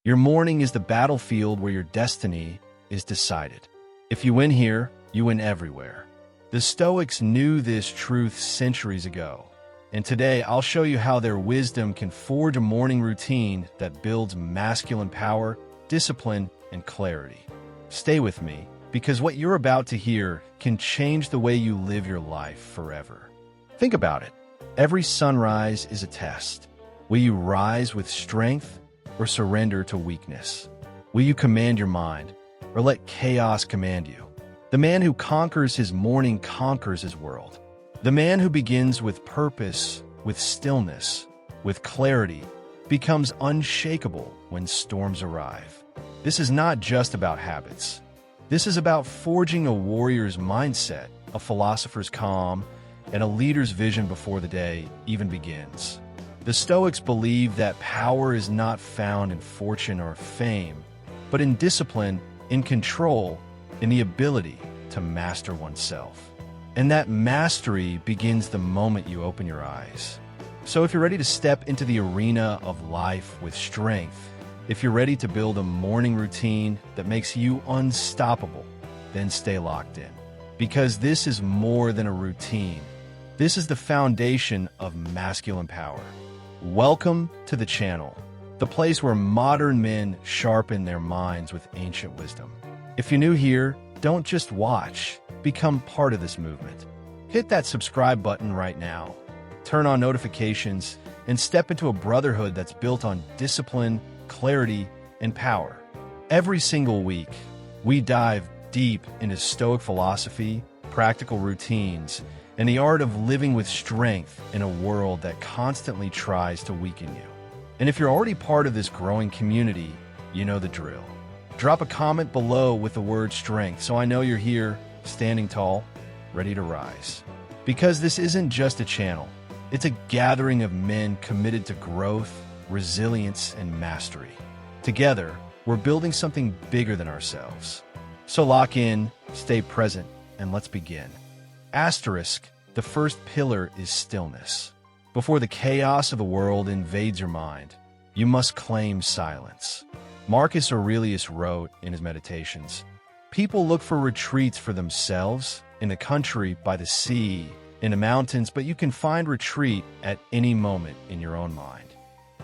Your morning is the battlefield where your destiny is decided. If you win here, you win everywhere. The Stoics knew this truth centuries ago, and today I'll show you how their wisdom can forge a morning routine that builds masculine power, discipline, and clarity. Stay with me, because what you're about to hear can change the way you live your life forever. Think about it. Every sunrise is a test. Will you rise with strength or surrender to weakness? Will you command your mind or let chaos command you? The man who conquers his morning conquers his world. The man who begins with purpose, with stillness, with clarity, becomes unshakable when storms arrive. This is not just about habits. This is about forging a warrior's mindset, a philosopher's calm, and a leader's vision before the day even begins. The Stoics believe that power is not found in fortune or fame, but in discipline, in control, in the ability to master oneself. And that mastery begins the moment you open your eyes. So if you're ready to step into the arena of life with strength, if you're ready to build a morning routine that makes you unstoppable, then stay locked in. Because this is more than a routine. This is the foundation of masculine power. Welcome to the channel, the place where modern men sharpen their minds with ancient wisdom. If you're new here, don't just watch, become part of this movement. Hit that subscribe button right now. Turn on notifications and step into a brotherhood that's built on discipline, clarity, and power. Every single week, we dive deep into Stoic philosophy, practical routines, and the art of living with strength in a world that constantly tries to weaken you. And if you're already part of this growing community, you know the drill. Drop a comment below with the word strength so I know you're here, standing tall, ready to rise. Because this isn't just a channel, it's a gathering of men committed to growth, resilience, and mastery. Together, we're building something bigger than ourselves. So lock in, stay present, and let's begin. Asterisk, the first pillar is stillness. Before the chaos of the world invades your mind, you must claim silence. Marcus Aurelius wrote in his Meditations, "People look for retreats for themselves, in the country, by the sea, in the mountains, but you can find retreat at any moment in your own mind."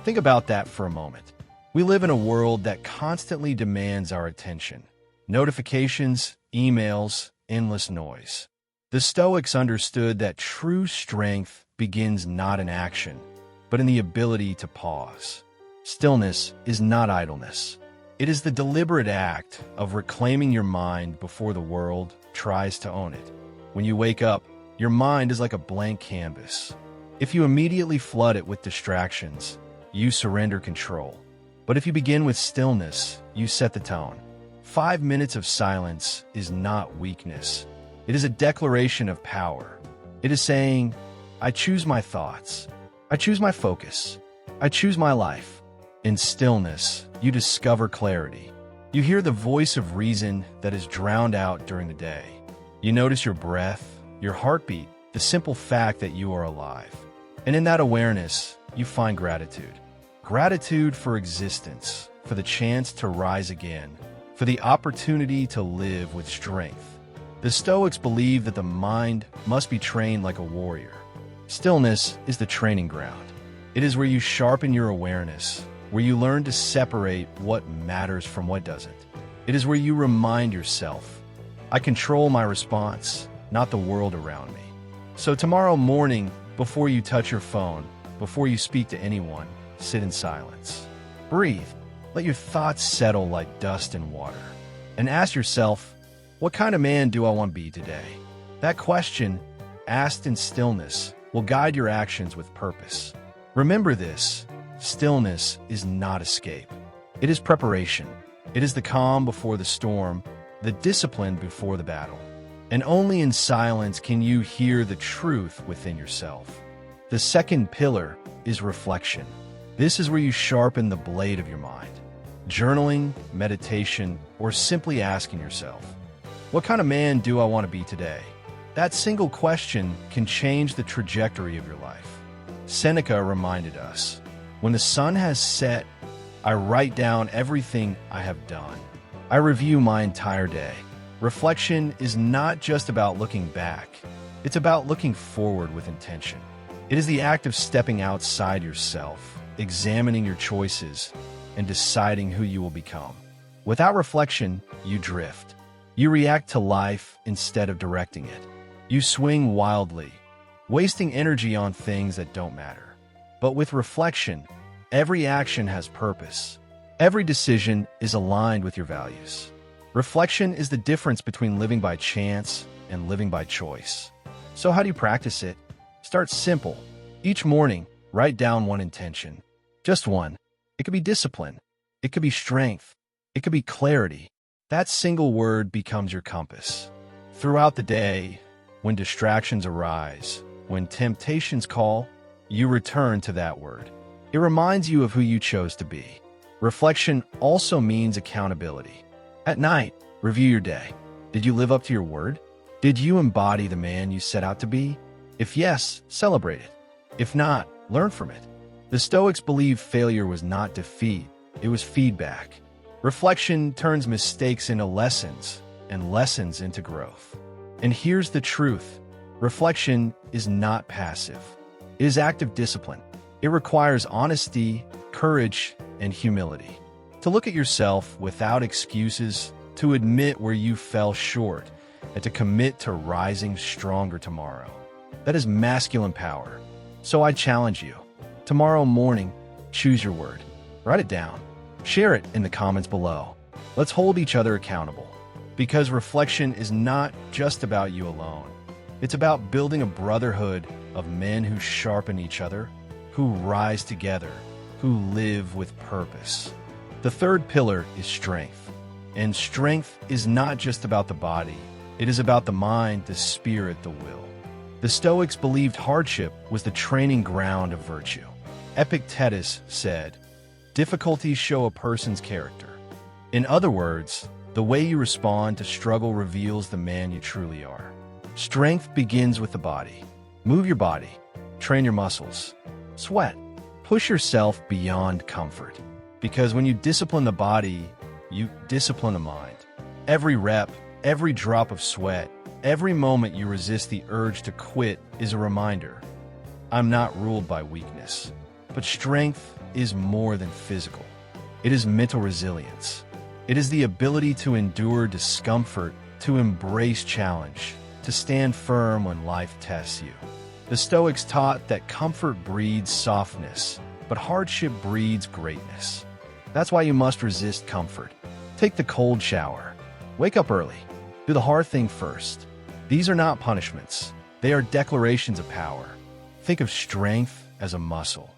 Think about that for a moment. We live in a world that constantly demands our attention. Notifications, emails, endless noise. The Stoics understood that true strength begins not in action, but in the ability to pause. Stillness is not idleness. It is the deliberate act of reclaiming your mind before the world tries to own it. When you wake up, your mind is like a blank canvas. If you immediately flood it with distractions, you surrender control. But if you begin with stillness, you set the tone. 5 minutes of silence is not weakness. It is a declaration of power. It is saying, I choose my thoughts. I choose my focus. I choose my life. In stillness, you discover clarity. You hear the voice of reason that is drowned out during the day. You notice your breath, your heartbeat, the simple fact that you are alive. And in that awareness, you find gratitude. Gratitude for existence, for the chance to rise again, for the opportunity to live with strength. The Stoics believe that the mind must be trained like a warrior. Stillness is the training ground. It is where you sharpen your awareness, where you learn to separate what matters from what doesn't. It is where you remind yourself, I control my response, not the world around me. So tomorrow morning, before you touch your phone, before you speak to anyone, sit in silence. Breathe. Let your thoughts settle like dust in water. And ask yourself, what kind of man do I want to be today? That question, asked in stillness, will guide your actions with purpose. Remember this, stillness is not escape. It is preparation. It is the calm before the storm, the discipline before the battle. And only in silence can you hear the truth within yourself. The second pillar is reflection. This is where you sharpen the blade of your mind. Journaling, meditation, or simply asking yourself, what kind of man do I want to be today? That single question can change the trajectory of your life. Seneca reminded us, when the sun has set, I write down everything I have done. I review my entire day. Reflection is not just about looking back. It's about looking forward with intention. It is the act of stepping outside yourself, examining your choices, and deciding who you will become. Without reflection, you drift. You react to life instead of directing it. You swing wildly, wasting energy on things that don't matter. But with reflection, every action has purpose. Every decision is aligned with your values. Reflection is the difference between living by chance and living by choice. So how do you practice it? Start simple. Each morning, write down one intention. Just one. It could be discipline. It could be strength. It could be clarity. That single word becomes your compass. Throughout the day, when distractions arise, when temptations call, you return to that word. It reminds you of who you chose to be. Reflection also means accountability. At night, review your day. Did you live up to your word? Did you embody the man you set out to be? If yes, celebrate it. If not, learn from it. The Stoics believed failure was not defeat, it was feedback. Reflection turns mistakes into lessons, and lessons into growth. And here's the truth. Reflection is not passive. It is active discipline. It requires honesty, courage, and humility. To look at yourself without excuses, to admit where you fell short, and to commit to rising stronger tomorrow. That is masculine power. So I challenge you. Tomorrow morning, choose your word. Write it down. Share it in the comments below. Let's hold each other accountable. Because reflection is not just about you alone. It's about building a brotherhood of men who sharpen each other, who rise together, who live with purpose. The third pillar is strength. And strength is not just about the body. It is about the mind, the spirit, the will. The Stoics believed hardship was the training ground of virtue. Epictetus said, "Difficulties show a person's character." In other words, the way you respond to struggle reveals the man you truly are. Strength begins with the body. Move your body. Train your muscles. Sweat. Push yourself beyond comfort. Because when you discipline the body, you discipline the mind. Every rep, every drop of sweat, every moment you resist the urge to quit is a reminder. I'm not ruled by weakness. But strength is more than physical. It is mental resilience. It is the ability to endure discomfort, to embrace challenge, to stand firm when life tests you. The Stoics taught that comfort breeds softness, but hardship breeds greatness. That's why you must resist comfort. Take the cold shower. Wake up early. Do the hard thing first. These are not punishments. They are declarations of power. Think of strength as a muscle.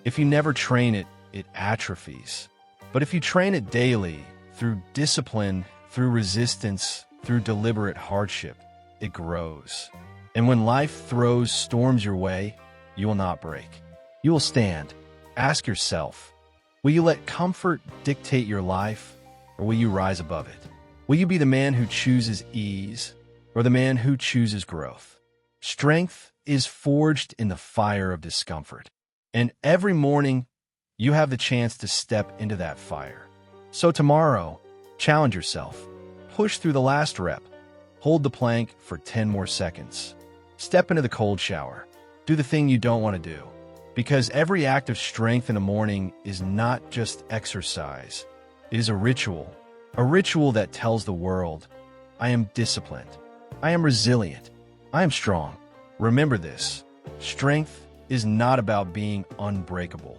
If you never train it, it atrophies. But if you train it daily, through discipline, through resistance, through deliberate hardship, it grows. And when life throws storms your way, you will not break. You will stand. Ask yourself, will you let comfort dictate your life, or will you rise above it? Will you be the man who chooses ease, or the man who chooses growth? Strength is forged in the fire of discomfort. And every morning, you have the chance to step into that fire. So tomorrow, challenge yourself. Push through the last rep. Hold the plank for 10 more seconds. Step into the cold shower. Do the thing you don't want to do. Because every act of strength in the morning is not just exercise. It is a ritual that tells the world, I am disciplined. I am resilient. I am strong. Remember this. Strength is not about being unbreakable.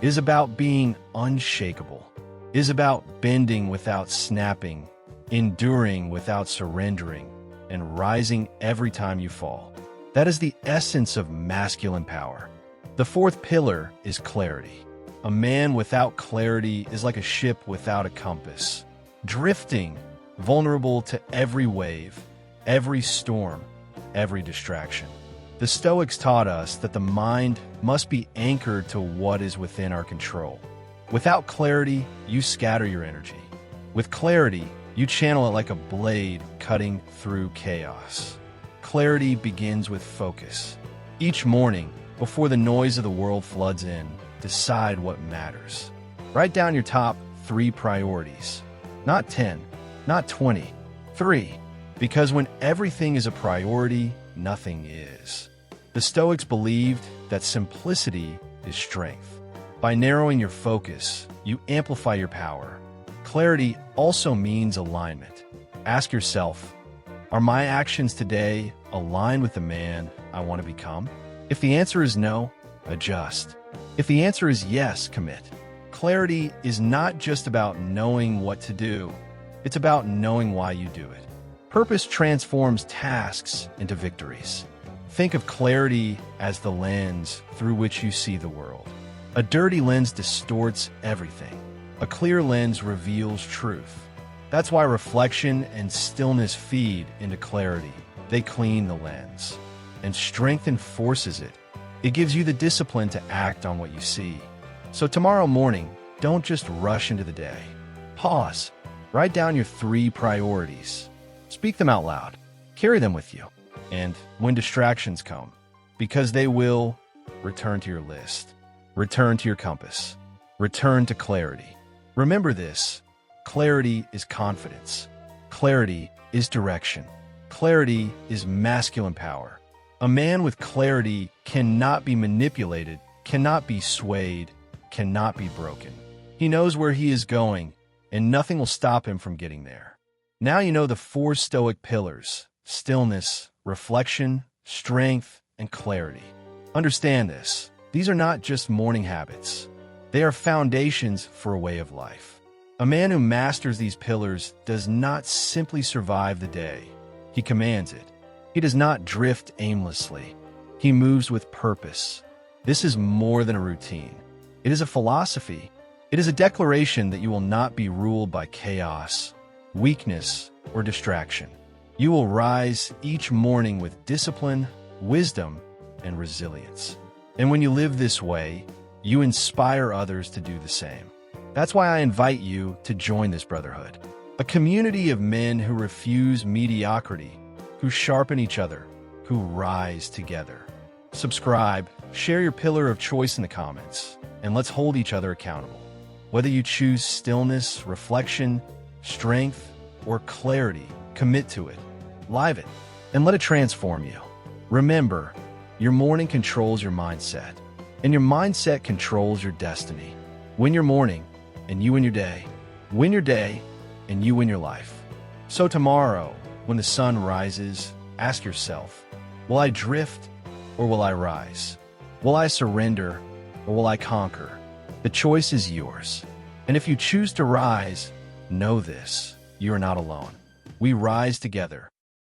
It is about being unshakable. It is about bending without snapping, enduring without surrendering, and rising every time you fall. That is the essence of masculine power. The fourth pillar is clarity. A man without clarity is like a ship without a compass, drifting, vulnerable to every wave, every storm, every distraction. The Stoics taught us that the mind must be anchored to what is within our control. Without clarity, you scatter your energy. With clarity, you channel it like a blade cutting through chaos. Clarity begins with focus. Each morning, before the noise of the world floods in, decide what matters. Write down your top 3 priorities. Not 10, not 20, 3. Because when everything is a priority, nothing is. The Stoics believed that simplicity is strength. By narrowing your focus, you amplify your power. Clarity also means alignment. Ask yourself, are my actions today aligned with the man I want to become? If the answer is no, adjust. If the answer is yes, commit. Clarity is not just about knowing what to do. It's about knowing why you do it. Purpose transforms tasks into victories. Think of clarity as the lens through which you see the world. A dirty lens distorts everything. A clear lens reveals truth. That's why reflection and stillness feed into clarity. They clean the lens. And strength enforces it. It gives you the discipline to act on what you see. So tomorrow morning, don't just rush into the day. Pause. Write down your 3 priorities. Speak them out loud. Carry them with you. And when distractions come, because they will, return to your list. Return to your compass. Return to clarity. Remember this. Clarity is confidence. Clarity is direction. Clarity is masculine power. A man with clarity cannot be manipulated, cannot be swayed, cannot be broken. He knows where he is going, and nothing will stop him from getting there. Now you know the 4 Stoic pillars: stillness, reflection, strength, and clarity. Understand this. These are not just morning habits. They are foundations for a way of life. A man who masters these pillars does not simply survive the day. He commands it. He does not drift aimlessly. He moves with purpose. This is more than a routine. It is a philosophy. It is a declaration that you will not be ruled by chaos, weakness, or distraction. You will rise each morning with discipline, wisdom, and resilience. And when you live this way, you inspire others to do the same. That's why I invite you to join this brotherhood. A community of men who refuse mediocrity, who sharpen each other, who rise together. Subscribe, share your pillar of choice in the comments, and let's hold each other accountable. Whether you choose stillness, reflection, strength, or clarity, commit to it, live it, and let it transform you. Remember, your morning controls your mindset, and your mindset controls your destiny. Win your morning, and you win your day. Win your day, and you win your life. So tomorrow, when the sun rises, ask yourself, will I drift or will I rise? Will I surrender or will I conquer? The choice is yours. And if you choose to rise, know this, you are not alone. We rise together.